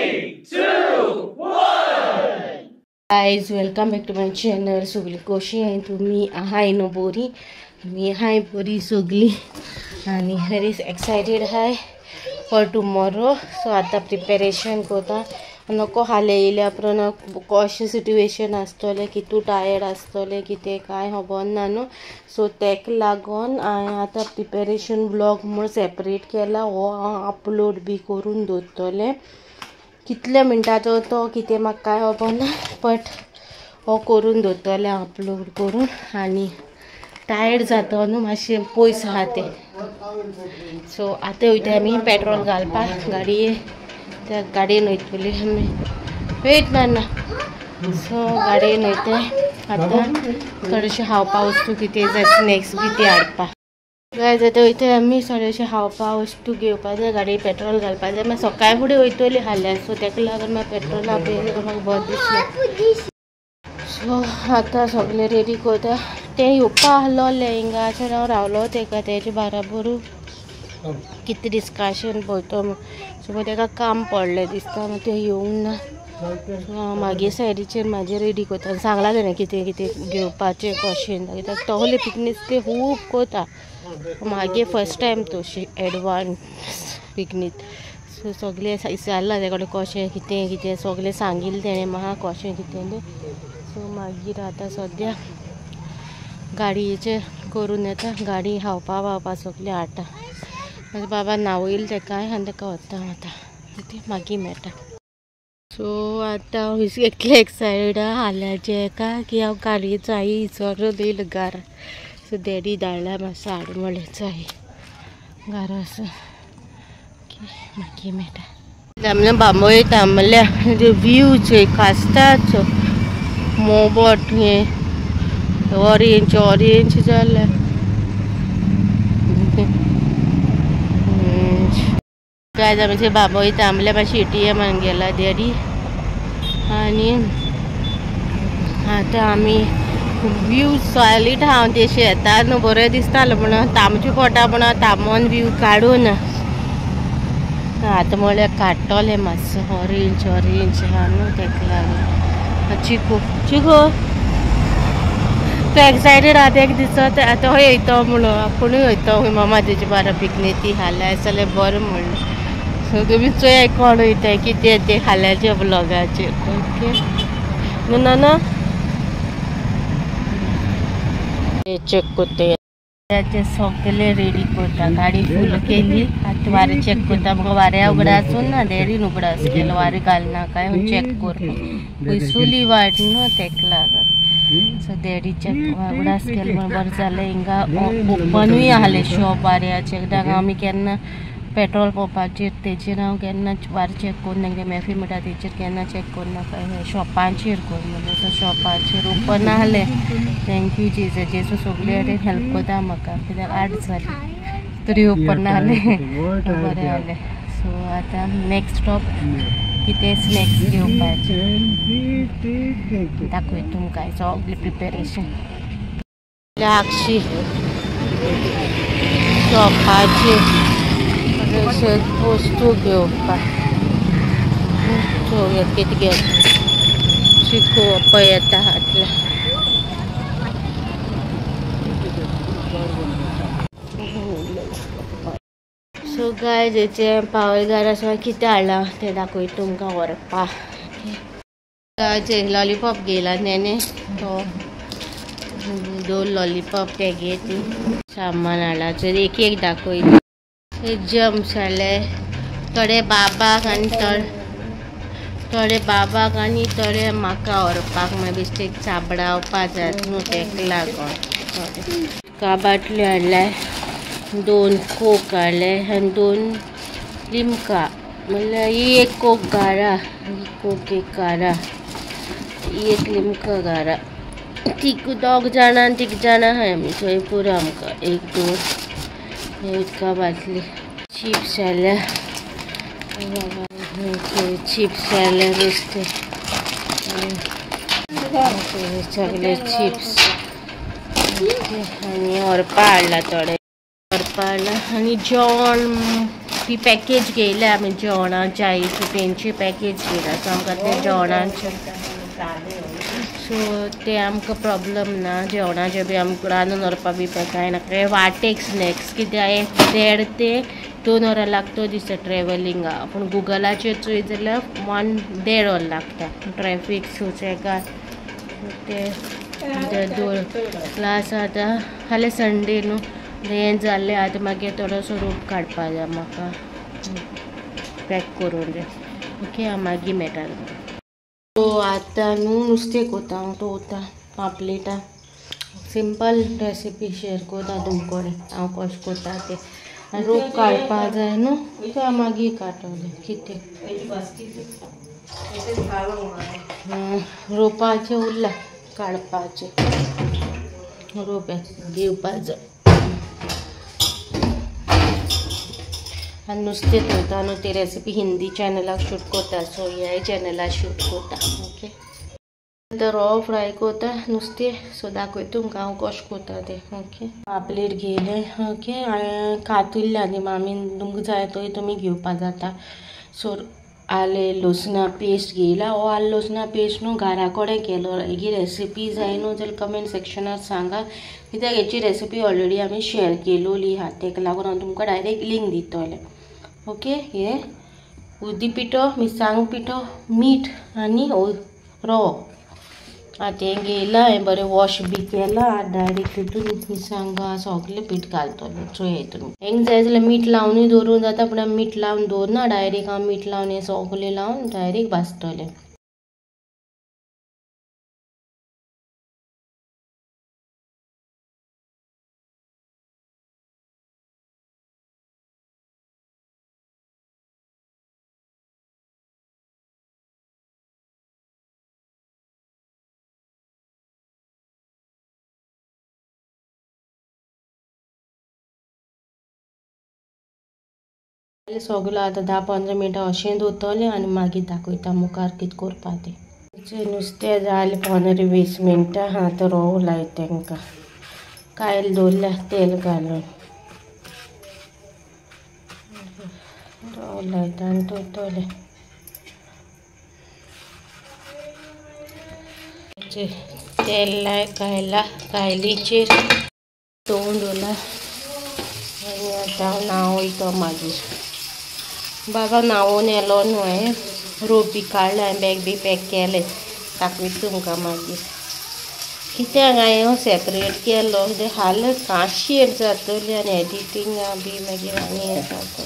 3, 2, 1. Guys, welcome back to my channel. सगळी कशी आहे तुम्ही? हाय नो बोरी, मी हाय बोरी सगळी आणि व्हेरी एक्साइटेड आहे फॉर टुमॉरो. सो आता प्रिपेरेशन करता. नको हाले येयल्या प्रन कशें सिट्युएशन आसतलें, कितू टायर्ड आसतलें, कितें काय खबर ना न्हू. सो तेका लागून हांवें आतां प्रिपेरेशन ब्लॉग म्हूण सेपरेट केला. हो हांव अपलोड बी करून दवरतलें. कितल्या मिनटाचो तो कितें म्हाका काय खबर ना, बट हो करून दवरतलें अपलोड करून. आनी टायर्ड जाता न्हू, मातशें पयस आहा तें. सो आतां वयता आमी पेट्रोल घालपाक गाडये. त्या गाडयेन वयतली आमी. वेट ना. सो गाडयेन वयता. आतां थोडेशें खावपा वस्तू कितें जाय स्नॅक्स बी ते हाडपाक. गायज आतां वयता आमी थोडेशें खावपा वस्तू घेवपाक जाय. गाडये पेट्रोल घालपाक जाय. मागीर सकाळी फुडें वयतली हाल्यार. सो तेका लागून म्हाका पेट्रोला पे करपाक बरें दिसलें. सो आतां सगळें रेडी करता. तें येवपा आसलोलें हिंगासर. हांव रावलो तेका तेजे बाराबर कितें डिस्कशन पळयतो. सो तेका काम पडलें दिसता, मागीर तें येवंक ना. सो हांव मागे सायडीचेर म्हाजें रेडी करता. सांगलां तेणें कितें कितें घेवपाचें कशें. कित्याक तोहले पिकनीक ते खूब करता. मागे फर्स्ट टायम तशी एडवान्स पिकनीक. सो सगळें विचारलां तेका कशें कितें कितें सगळें सांगिल्लें तेणें म्हाका कशें कितें तें. सो मागीर आतां सद्या गाडयेचें करून येता. गाडी खावपा वावपा सगळें हाडटा. म्हाजो बाबा न्हावयलो तेकाय आनी तेका व्हरता आतां. मागीर मेळटा. सो आतां हांव इतलें एक्सायटेड आहा हाल्याचें हेका की हांव गाडये चाई विचारून येयलो घरा. सो डॅडी धाडला मातसो हाड म्हणलें चाई घरा. असो मागीर मेळटा. आमले बांबो येता म्हणल्यार व्यूज कास्ताचो मोबोट हे ऑरेंज जाल्या. गायज आमचे बाबा वयता म्हणल्यार मातशें ATM गेला डॅडी. आनी आतां आमी व्यूज सॉलीड हांव ते शेतान बरें दिसतालें म्हणून तामचें पोटा म्हणून तामोन व्यू काडून आतां म्हळ्यार काडटलें मातसो. ऑरेंज आहा न्हू तेका लागून. चिकू तो एक्सायटेड आहा तेका दिसता आतां हो येता म्हणून. आपुणूय वयता खंय मामा तेजे बारा पिकनिकी हाल्यार जाल्यार बरें म्हणलें. सो तुमी चोय कोण वयताय कितें तें हाल्याच्या ब्लॉगाचेर. ओके ना चेक करता. सगळें रेडी करता. गाडी फूल केली. आतां वारें चेक करता. म्हाका वाऱ्या उगडा आसून ना डॅडीन उगडा आसलेलो. वारें घालना काय चेक करपाक. पयसुली वाट न्हू तेका लागून. सो डॅडी चेक उगडास केलें म्हण बरें जालें. हिंगा ओपनूय आहलें शॉप वाऱ्याचें. कित्याक आमी केन्ना पेट्रोल पंपाचेर तेचेर हांव केन्ना वारें चेक करून तेंगे मॅफी म्हणटा तेचेर केन्ना चेक करना. शॉपांचेर करून सो शॉपाचेर ओपन आहलें. थँक्यू जेजू सगळे कडेन हेल्प करता म्हाका. कित्याक 8 जालीं तरी ओपन आहलें. बरें जालें. सो आतां नेक्स्ट स्टॉप कितें स्नॅक्स घेवपाचें दाखय तुमकां. सगळें प्रिपेरेशन लागशी शॉपाचेर वस्तू घेवपाक. चोवया कितें घेता. चिकू पळय येता हाडला. सो गायज हेचें पावयदार आसा कितें हाडलां तें दाखय तुमकां व्हरपाक. गायज लॉलीपॉप घेयला नेने. तो 2 लॉलीपॉप ते घे. ती सामान हाडला. तर एक दाखय. जम्स हाडले. थोडे बाबाक आनी थोडे बाबाक आनी थोडे म्हाका व्हरपाक. मागीर बेश्टेक चाबडावपाक जाय न्हू तेका लागून. का बाटली हाडल्या. 2 कोक हाडले आनी 2 लिमका. म्हणल्यार ही एक कोक घारा, ही कोक एक घारा, ही एक लिमका घारा. तीग 2 जाणां 3 जाणां आहाय आमी. थंय पुरो आमकां 1 2 हे उदका बाटली. चिप्स हाडल्या. चिप्स हाडल्या नुस्तें. सगळे चिप्स आनी व्हरपा हाडला. थोडे व्हरपा हाडला. आनी जेवण ती पॅकेज घेयल्या आमी जेवणाची आईची तेंची पॅकेज घेयला सो आमकां ते जेवणाचे सो ते आमकां प्रॉब्लम ना जेवणाचे बी आमकां रांदून व्हरपा बी कांय ना वाटेक स्नॅक्स कित्याक 1.5 ते 2 वरां लागता दिसता ट्रॅवलिंगा पूण गुगलाचेर चोय जाल्यार 1.5 वर लागता ट्रॅफीक सुसेगाद ते क्लास आतां फाल्यां संडे न्हू हें जाल्लें आतां मागीर थोडोसो रूट काडपा जाय म्हाका पॅक करून दे ओके हांव मागीर मेळटा सो आतां न्हू नुस्तें कोता हांव तोवता पापलेटां सिंपल रेसिपी शेअर कोता तुमको हांव कशें कोता तें रूप काडपा जाय न्हू तें मागीर काडटलें कितें रोपाचें उरलां काडपाचें रोप घेवपा जाय आनी नुस्तें तोवता न्हू ती रेसिपी हिंदी चॅनलाक शूट कोता सो ह्याय चॅनलाक शूट कोता ओके तर रॉ फ्राय कोता नुस्तें सो दाखय तुमकां हांव कशें कोता तें ओके पापलेट घेयलें ओके कातिल्लें आनी मामीन तुमकां जाय थंय तुमी घेवपा जाता सो आलें लसणा पेस्ट घेयला हो आलें लसणा पेस्ट न्हू घरा कडेन केलो हेची रेसिपी जाय न्हू जाल्यार कमेंट सेक्शनार सांगा कित्याक हेची रेसिपी ऑलरेडी आमी शेअर केलोली आहा तेका लागून हांव तुमकां डायरेक्ट लिंक दितलें ओके हे उदी पिठो मिरसांग पिठो मीठ आनी रॉ आतां हें घेयलां हें बरें वॉश बी केलां डायरेक्ट तितून मिरसांगा सगळें पीठ घालतलें चोय हितून हेंक जाय जाल्यार मीठ लावनूय दवरूं जाता पूण हांव मीठ लावन दवरना डायरेक्ट हांव मीठ लावन हें सगळें लावन डायरेक्ट भाजतलें सगळें आतां 10-15 मिनटां अशें दवरतलें आनी मागीर दाखयता मुखार कितें करपा तें नुस्तें जालें 15-20 मिनटां आतां रवो लायता तेंकां कायल दवरल्या तेल घालून रवो लायता आनी दवरतलें तेल घायला कायलीचेर तोंड दवरला आनी आतां हांव नाव वयता मागीर बाबा नावून येलो न्हू हांवें रोप बी काडलें हांवें बॅग बी पॅक केलें दाखयता तुमकां मागीर कित्याक हांवें सेपरेट केलो कित्याक हाल काशीर जातली आनी एडिटींगा बी मागीर आनी हें जाता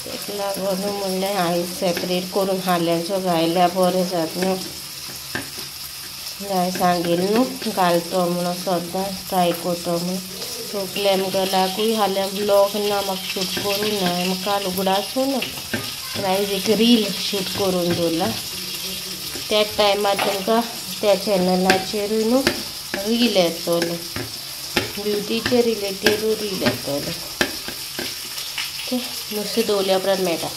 तेका लागून म्हणलें हांवें सेपरेट करून हाल्याचो घायल्यार बरें जाता न्हू हांवें सांगिल्लें न्हू घालतो म्हणून सद्दां ट्राय करता म्हणून सो ग्लॅमगलाकूय हाल्या ब्लॉग ना म्हाका शूट करूं ना म्हाका काल उगडासूं ना हांवें एक रील शूट करून दवरला त्या टायमार तुमकां त्या चॅनलाचेरूय न्हू रील येतले ब्युटीचे रिलेटेडूय रील येतले ओके नुस्तें दवरल्या उपरांत मेळटा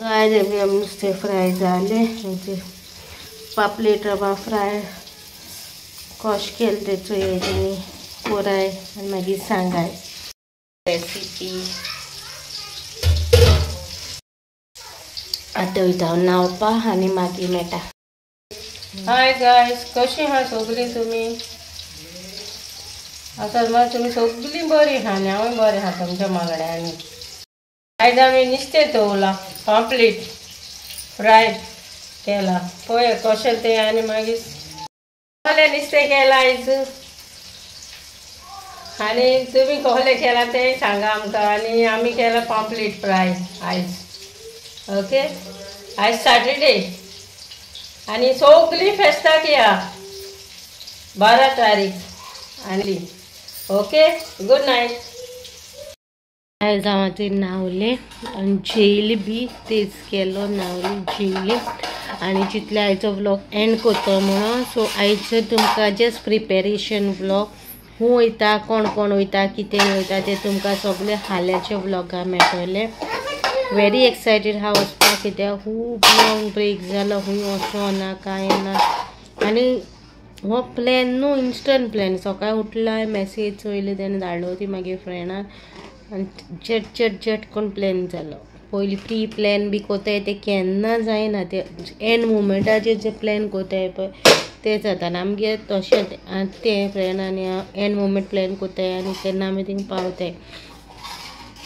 गाय बी आमी नुस्तें फ्राय जालें पापलेट रवा फ्राय कशें केलें तेचो हें कोराय आनी मागीर सांगाय रेसिपी आतां वयता हांव न्हांवपा आनी मागीर मेळटा हाय गायज कशीं आहा सगळीं तुमी आतां मात तुमी सगळीं बरीं आहा आनी हांवूय बरें आहा तुमच्या वांगड्यांनी आयज आमी नुस्तें दवरलां पापलेट फ्राय केला पळय कशें तें आनी मागीर कसलें नुस्तें केलां आयज आनी तुमी कसलें केलां तें सांगा आमकां आनी आमी केलां पापलेट फ्राय आयज ओके आयज सॅटरडे आनी सगळीं फेस्ताक या 12 तारीख आनी ओके गुड नायट आयज हांव आतां न्हांवलें आनी जेयलें बी तेच केलो न्हांवलें जेयलें आनी चितलें आयचो व्लॉग एंड करता म्हणून सो आयचो तुमकां जस्ट प्रिपेरेशन व्लॉग हूं वयता कोण कोण वयता कितें वयता तें तुमकां सगळें हाल्याच्या व्लॉगार मेळटलें व्हेरी एक्सायटेड हांव वचपाक कित्याक खूब लॉंग ब्रेक जालो खूंय वचो ना कांय ना आनी हो प्लॅन न्हू इन्स्टंट प्लॅन सकाळीं उठला मेसेज चोयली तेन्ना धाडलो ती मागीर फ्रेंडान आनी झट कोण प्लॅन जालो. पयलीं प्री प्लॅन बी कोताय ते केन्ना जायना. ते एंड मुमेंटाचेर जे प्लॅन कोताय पळय ते जाता. आमगे तशें ते प्लॅन आनी एंड मुमेंट प्लॅन कोताय आनी तेन्ना आमी थिंग पावताय.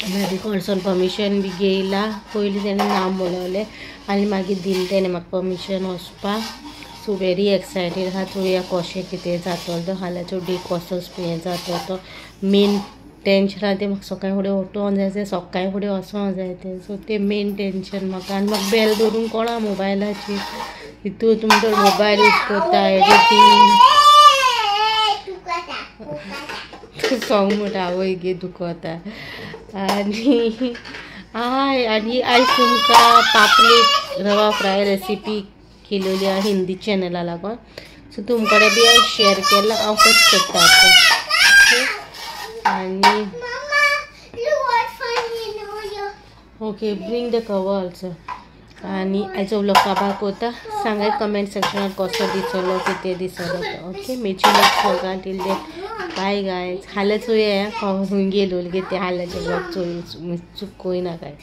आनी कडसून परमिशन बी घेयला. पयलीं तेणें नांव बोलावलें आनी मागीर दिलें तेणें म्हाका परमिशन वचपाक. सो वेरी एक्सायटेड आहा. चोवया कशें कितें जातलो तो. हाल्याचो डे कसो हें जातलो तो. मेन टेंशन आहा तें म्हाका सकाळीं फुडें उठोंक जाय तें सकाळीं फुडें वचोंक जाय तें. सो तें मेन टेंशन म्हाका. आनी म्हाका बेल धरून कोणा मोबायलाची हितून तुमी तर मोबायल यूज करता एडिटींग सॉंग म्हणटा आवय गे दुखता. आनी आनी आयज तुमकां पापलेट रवा फ्राय रेसिपी केलेली आहा हिंदी चॅनला लागून. सो तुमचे कडेन बी हांव शेअर केला हांव कशें करता. आनी okay bring the cover also. आनी आयचो व्लॉग काबार कोता. सांगाय कमेंट सेक्शनात कसो दिसलो कितें दिसलो तो. ओके मेची vlog till then bye guys. हाल्या चोया खंय गेलो ते हाल्याचे व्लॉग चोय चुकोय ना काय.